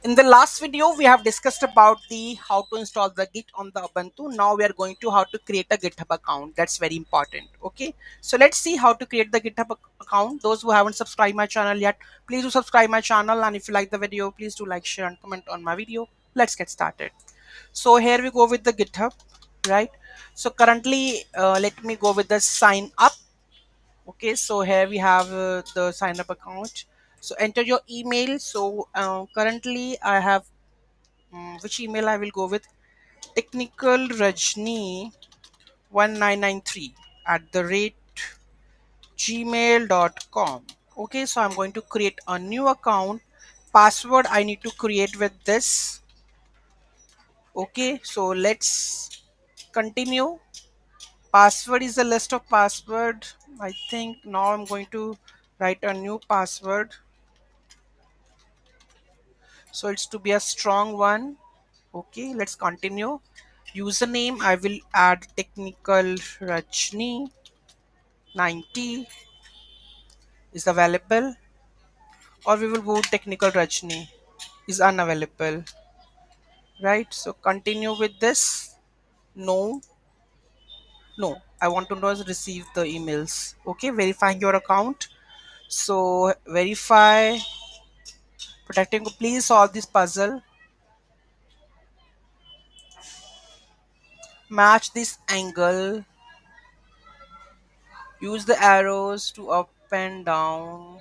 In the last video we have discussed about the how to install the git on the ubuntu. Now we are going to how to create a github account. That's very important. Okay, so let's see how to create the github account. Those who haven't subscribed my channel yet, please do subscribe my channel, and if you like the video, please do like, share and comment on my video. Let's get started. So here we go with the github, right? So currently let me go with the sign up. Okay, so here we have the sign up account. So enter your email. So currently I have which email I will go with, technical rajni 1993 at the rate gmail.com. Okay, so I'm going to create a new account. Password I need to create with this. Okay, so let's continue. Password is a list of password. I think now I'm going to write a new password, so it's to be a strong one. Okay, let's continue. Username I will add technical rajni 90 is available, or we will go technical rajni is unavailable, right? So continue with this. No, no, I want to know is receive the emails. Okay, verifying your account. So verify, protecting, please solve this puzzle, match this angle, use the arrows to up and down.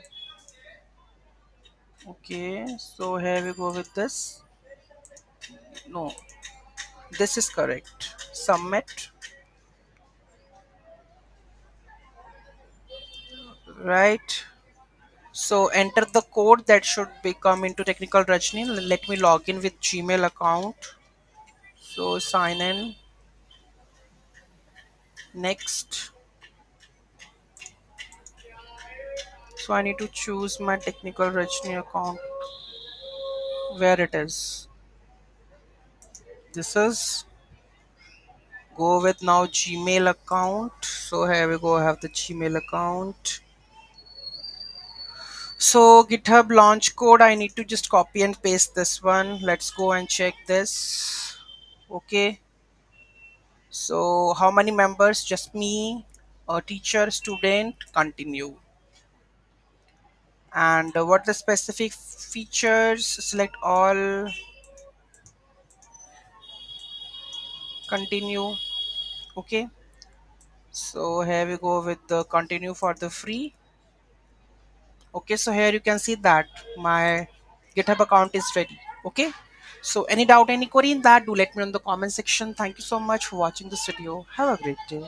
Okay, so here we go with this. No, this is correct. Submit, right? So enter the code that should become into technical Rajni. Let me log in with Gmail account. So sign in. Next. So I need to choose my technical Rajni account. Where it is. This is, go with now Gmail account. So here we go. I have the Gmail account. So GitHub launch code, I need to just copy and paste this one. Let's go and check this. Okay. So how many members? Just me, a teacher, student, continue. And what the specific features? Select all, continue. Okay. So here we go with the continue for the free. Okay, so here you can see that my GitHub account is ready. Okay. So any doubt, any query in that, do let me know in the comment section. Thank you so much for watching this video. Have a great day.